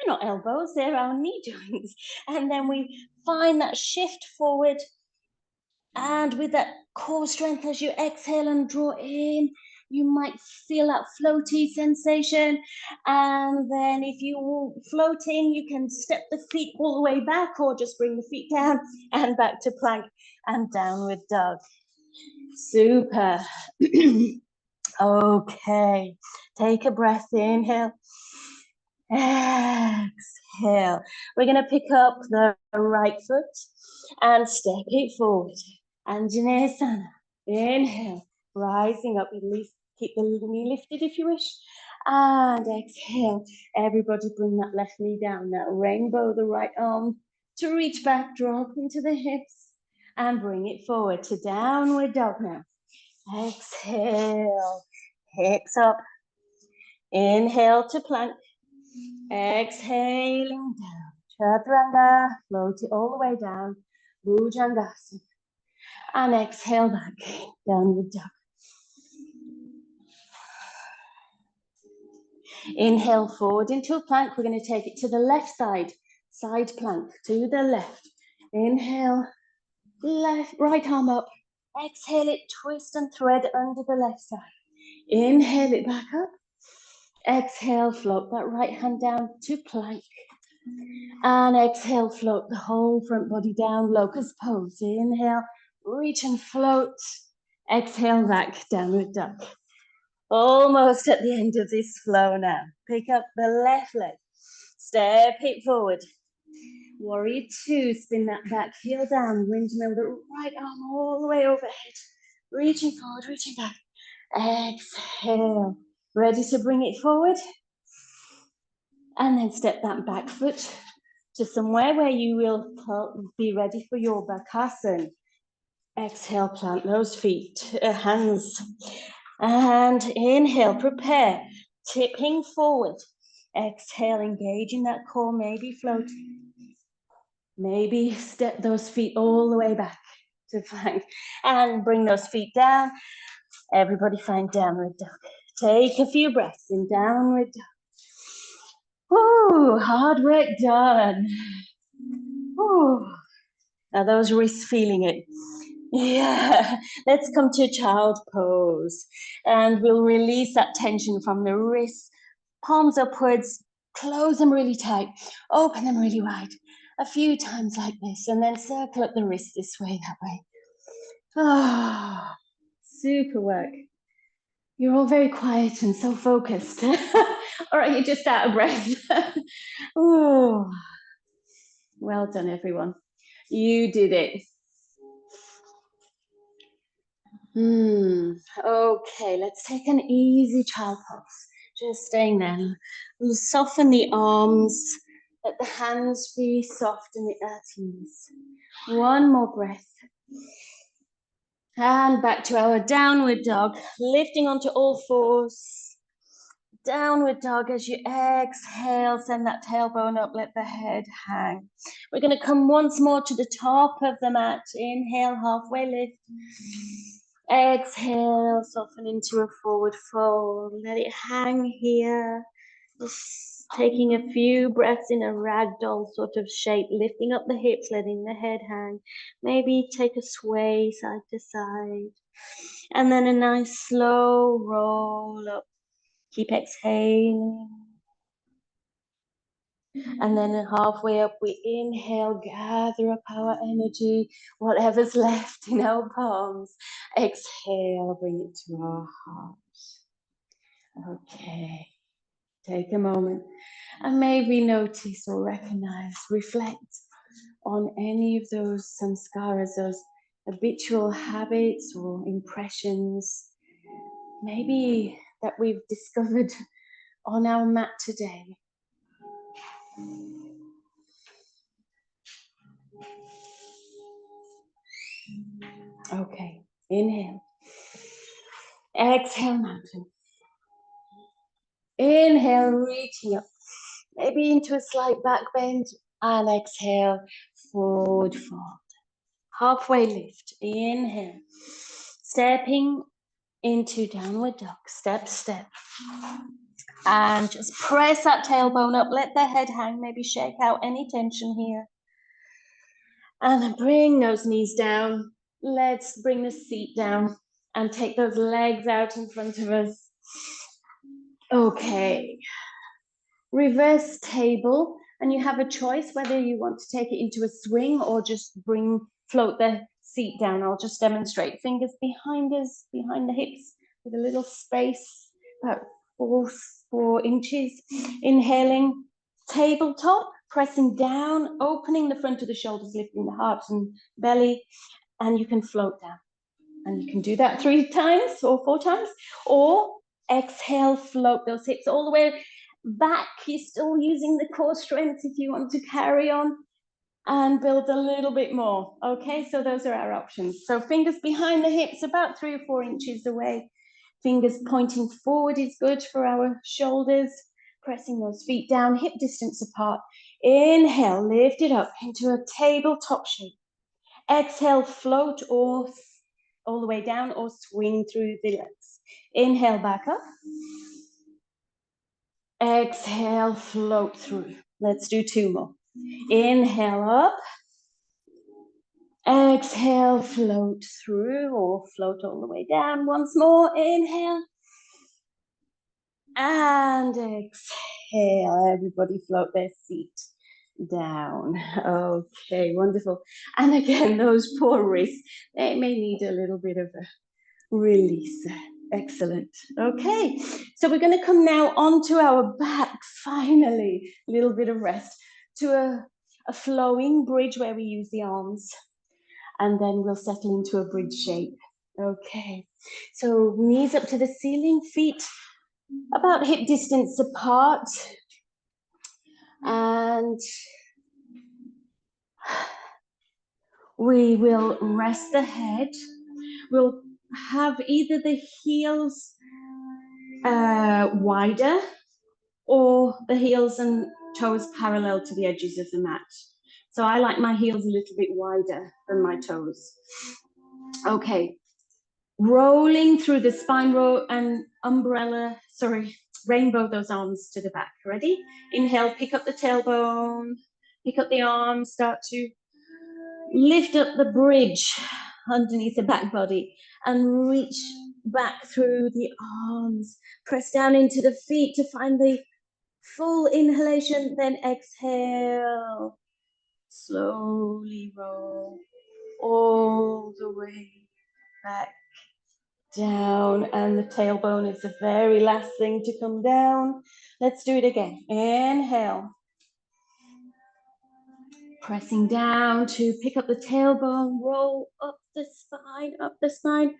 not elbows, they're our knee joints. And then we find that shift forward. And with that core strength as you exhale and draw in, you might feel that floaty sensation. And then if you're floating, you can step the feet all the way back or just bring the feet down and back to plank and downward dog. Super. Okay, take a breath, inhale. Exhale. We're going to pick up the right foot and step it forward. Anjaneyasana. Inhale, rising up. Keep the knee lifted if you wish. And exhale. Everybody bring that left knee down. Now rainbow the right arm to reach back, drop into the hips, and bring it forward to downward dog now. Exhale, hips up. Inhale to plank. Exhaling down. Chaturanga, float it all the way down. Bhujangasana. And exhale back, downward dog. Inhale forward into a plank. We're going to take it to the left side. Side plank to the left. Inhale, right arm up. Exhale it, twist and thread under the left side. Inhale it back up. Exhale, float that right hand down to plank. And exhale, float the whole front body down, locust pose. Inhale, reach and float. Exhale, back, downward dog. Almost at the end of this flow now. Pick up the left leg. Step it forward. Warrior two, spin that back heel down, windmill the right arm all the way overhead, reaching forward, reaching back. Exhale. Ready to bring it forward? And then step that back foot to somewhere where you will be ready for your Bakasana. Exhale, plant those feet, hands. And inhale, prepare, tipping forward. Exhale, engaging that core, maybe float. Maybe step those feet all the way back to plank. And bring those feet down. Everybody find downward dog. Take a few breaths in downward dog. Ooh, hard work done. Ooh. Are those wrists feeling it? Yeah. Let's come to child pose. And we'll release that tension from the wrists. Palms upwards. Close them really tight. Open them really wide. A few times like this. And then circle up the wrist this way, that way. Oh, super work. You're all very quiet and so focused. Or are you just out of breath? Ooh. Well done, everyone. You did it. Okay, let's take an easy child pose. Just staying there. We'll soften the arms. Let the hands be soft and at ease. One more breath. And back to our downward dog. Lifting onto all fours. Downward dog. As you exhale, send that tailbone up, let the head hang. We're going to come once more to the top of the mat. Inhale, halfway lift. Exhale, soften into a forward fold. Let it hang here. Just taking a few breaths in a ragdoll sort of shape, lifting up the hips, letting the head hang. Maybe take a sway side to side. And then a nice slow roll up. Keep exhaling. And then halfway up, we inhale, gather up our energy, whatever's left in our palms. Exhale, bring it to our heart. Okay, take a moment and maybe notice or recognize, reflect on any of those samskaras, those habitual habits or impressions, maybe that we've discovered on our mat today. Okay, inhale. Exhale, mountain. Inhale, reaching up, maybe into a slight back bend, and exhale, forward fold. Halfway lift, inhale, stepping into downward dog, step, step. And just press that tailbone up, let the head hang, maybe shake out any tension here. And then bring those knees down. Let's bring the seat down and take those legs out in front of us. Okay. Reverse table, and you have a choice whether you want to take it into a swing or just float the seat down. I'll just demonstrate. Fingers behind us, behind the hips, with a little space, about 4 inches. Inhaling, tabletop, pressing down, opening the front of the shoulders, lifting the heart and belly, and you can float down. And you can do that 3 times or 4 times, or exhale, float those hips all the way back. You're still using the core strength if you want to carry on and build a little bit more. Okay, so those are our options. So fingers behind the hips, about 3 or 4 inches away. Fingers pointing forward is good for our shoulders. Pressing those feet down, hip distance apart. Inhale, lift it up into a tabletop shape. Exhale, float or all the way down or swing through the legs. Inhale, back up. Exhale, float through. Let's do 2 more. Inhale up. Exhale, float through or float all the way down. Once more, inhale. And exhale. Everybody float their seat down. Okay, wonderful. And again, those poor wrists, they may need a little bit of a release. Excellent. Okay, so we're going to come now onto our backs, finally, a little bit of rest, to a flowing bridge where we use the arms, and then we'll settle into a bridge shape. Okay, so knees up to the ceiling, feet about hip distance apart, and we will rest the head. We'll have either the heels wider or the heels and toes parallel to the edges of the mat. So I like my heels a little bit wider than my toes. Okay, rolling through the spine row and rainbow those arms to the back. Ready? Inhale, pick up the tailbone, pick up the arms, start to lift up the bridge underneath the back body and reach back through the arms. Press down into the feet to find the full inhalation, then exhale. Slowly roll all the way back down, and the tailbone is the very last thing to come down. Let's do it again. Inhale. Pressing down to pick up the tailbone, roll up the spine,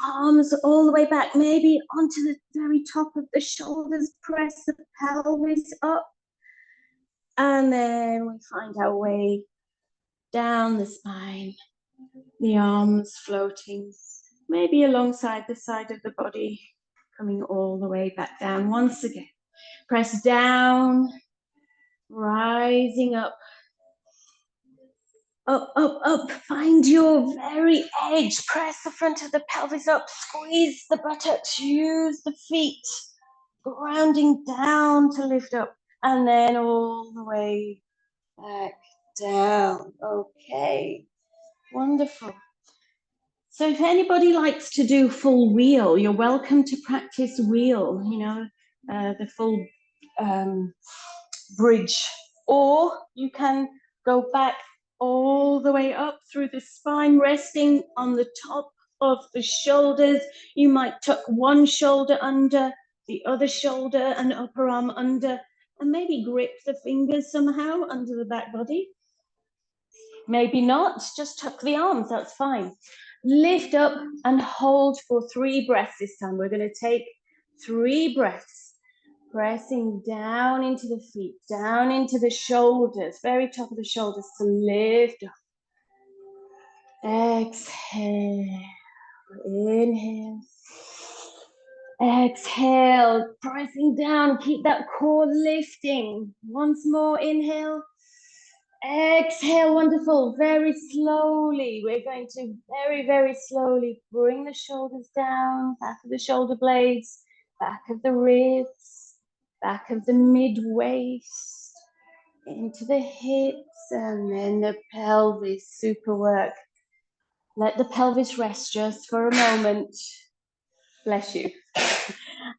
arms all the way back, maybe onto the very top of the shoulders, press the pelvis up, and then we find our way down the spine, the arms floating, maybe alongside the side of the body, coming all the way back down. Once again, press down, rising up, up, up, up. Find your very edge. Press the front of the pelvis up, squeeze the buttocks, use the feet, grounding down to lift up, and then all the way back down. Okay, wonderful. So if anybody likes to do full wheel, you're welcome to practice wheel, the full bridge. Or you can go back all the way up through the spine, resting on the top of the shoulders. You might tuck one shoulder under, the other shoulder and upper arm under, and maybe grip the fingers somehow under the back body. Maybe not, just tuck the arms, that's fine. Lift up and hold for 3 breaths this time. We're going to take 3 breaths, pressing down into the feet, down into the shoulders, very top of the shoulders to lift up. Exhale, inhale. Exhale, pressing down, keep that core lifting. Once more, inhale. Exhale, wonderful. Very slowly, we're going to very, very slowly bring the shoulders down, back of the shoulder blades, back of the ribs, back of the mid-waist, into the hips, and then the pelvis. Super work. Let the pelvis rest just for a moment. Bless you.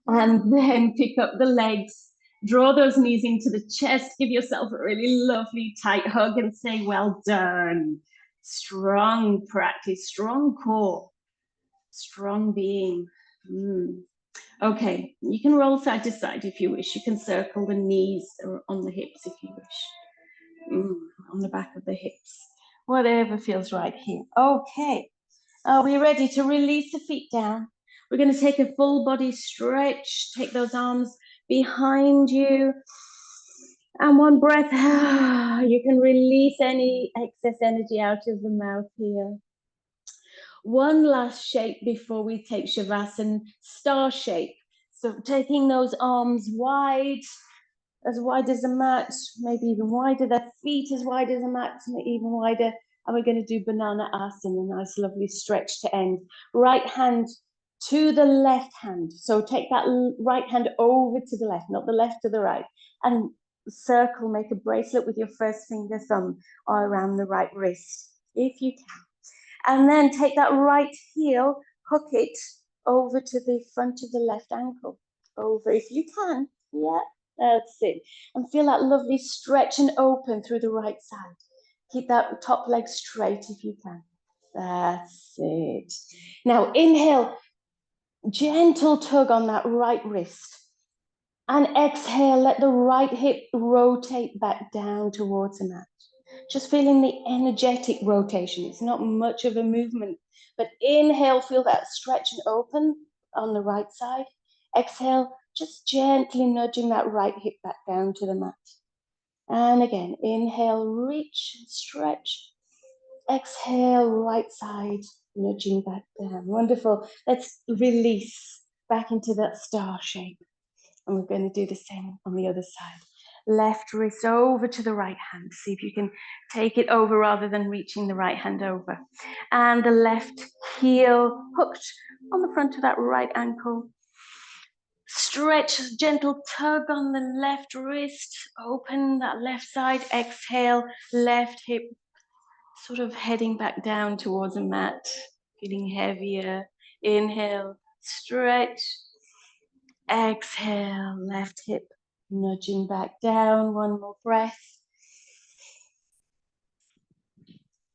And then pick up the legs. Draw those knees into the chest. Give yourself a really lovely tight hug and say, well done. Strong practice, strong core, strong being. Okay, you can roll side to side if you wish. You can circle the knees or on the hips if you wish. On the back of the hips. Whatever feels right here. Okay, are we ready to release the feet down? We're going to take a full body stretch. Take those arms behind you. And one breath. You can release any excess energy out of the mouth here. One last shape before we take Shavasana, star shape. So taking those arms wide, as wide as the mat, maybe even wider, the feet as wide as the mat, even wider. And we're going to do banana asana, a nice lovely stretch to end. Right hand to the left hand. So take that right hand over to the left, not the left to the right. And circle, make a bracelet with your first finger, thumb around the right wrist, if you can. And then take that right heel, hook it over to the front of the left ankle. Over, if you can. Yeah, that's it. And feel that lovely stretch and open through the right side. Keep that top leg straight if you can. That's it. Now inhale, gentle tug on that right wrist. And exhale, let the right hip rotate back down towards the mat. Just feeling the energetic rotation. It's not much of a movement, but inhale, feel that stretch and open on the right side. Exhale, just gently nudging that right hip back down to the mat. And again, inhale, reach, stretch. Exhale, right side, nudging back down. Wonderful. Let's release back into that star shape. And we're going to do the same on the other side. Left wrist over to the right hand. See if you can take it over rather than reaching the right hand over. And the left heel hooked on the front of that right ankle. Stretch, gentle tug on the left wrist. Open that left side. Exhale, left hip sort of heading back down towards the mat. Feeling heavier. Inhale, stretch. Exhale, left hip nudging back down. One more breath.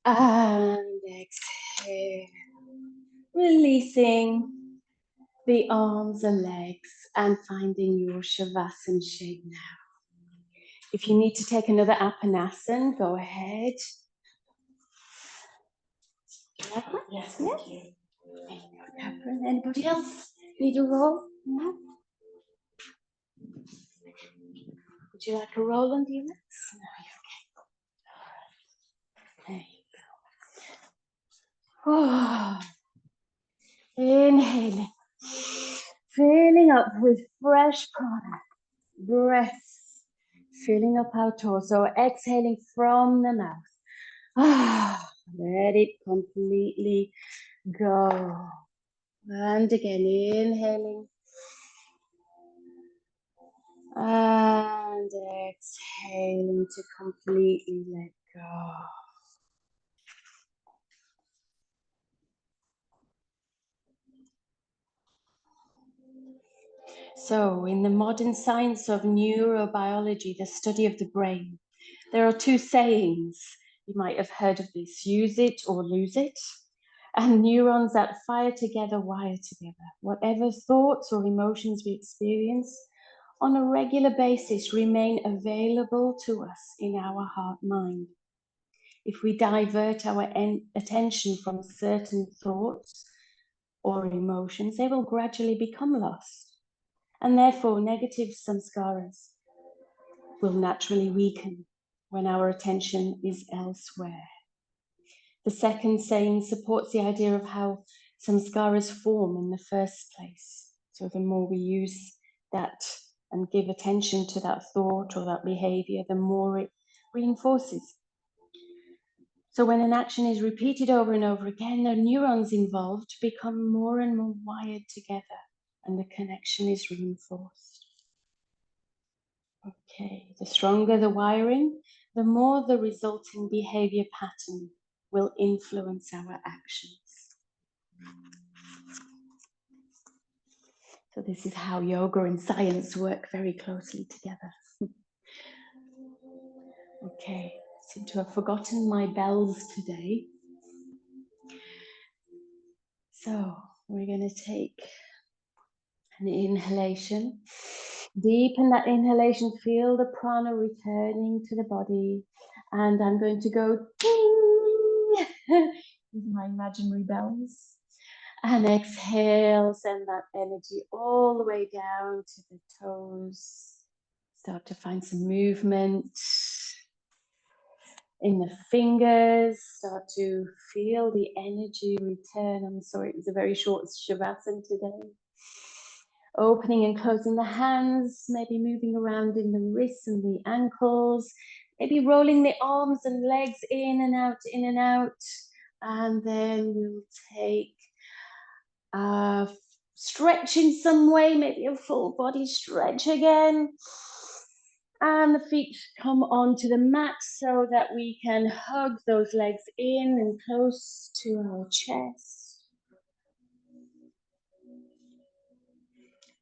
And exhale. Releasing the arms and legs and finding your Shavasana shape now. If you need to take another Apanasana, go ahead. Yes. Anybody else need a roll? No? Would you like a roll under your legs? No, you're okay. There you go. Oh. Inhaling. Filling up with fresh prana. Breath. Filling up our torso. Exhaling from the mouth. Ah, let it completely go. And again, inhaling. And exhaling to completely let go. So, in the modern science of neurobiology, the study of the brain, there are two sayings. You might have heard of this: use it or lose it. And neurons that fire together wire together. Whatever thoughts or emotions we experience on a regular basis remain available to us in our heart mind. If we divert our attention from certain thoughts or emotions, they will gradually become lost. And therefore, negative samskaras will naturally weaken when our attention is elsewhere. The second saying supports the idea of how samskaras form in the first place. So the more we use that and give attention to that thought or that behavior, the more it reinforces. So when an action is repeated over and over again, the neurons involved become more and more wired together and the connection is reinforced. Okay, the stronger the wiring, the more the resulting behavior pattern will influence our actions. So this is how yoga and science work very closely together. Okay, I seem to have forgotten my bells today. So we're going to take an inhalation. Deepen that inhalation, feel the prana returning to the body. And I'm going to go ding with my imaginary bells. And exhale, send that energy all the way down to the toes. Start to find some movement in the fingers. Start to feel the energy return. I'm sorry, it was a very short Shavasana today. Opening and closing the hands, maybe moving around in the wrists and the ankles, maybe rolling the arms and legs in and out, in and out. And then we'll take stretch in some way, maybe a full body stretch again. And the feet come onto the mat so that we can hug those legs in and close to our chest.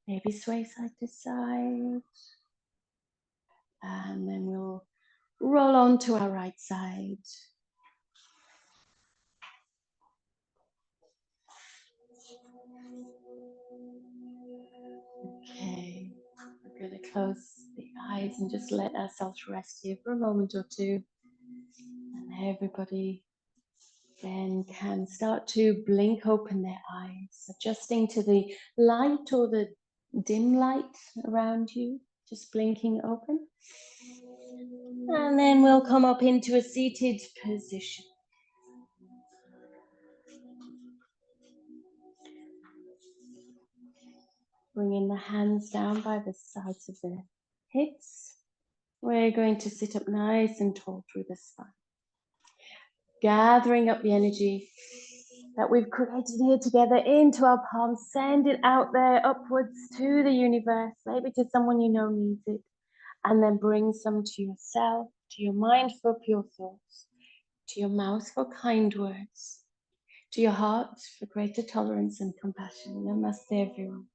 Maybe sway side to side. And then we'll roll on to our right side. Okay, we're going to close the eyes and just let ourselves rest here for a moment or two. Everybody then can start to blink open their eyes, adjusting to the light or the dim light around you, just blinking open. And then we'll come up into a seated position. Bringing the hands down by the sides of the hips. We're going to sit up nice and tall through the spine. Gathering up the energy that we've created here together into our palms. Send it out there upwards to the universe, maybe to someone you know needs it. And then bring some to yourself, to your mind for pure thoughts, to your mouth for kind words, to your heart for greater tolerance and compassion. Namaste, everyone.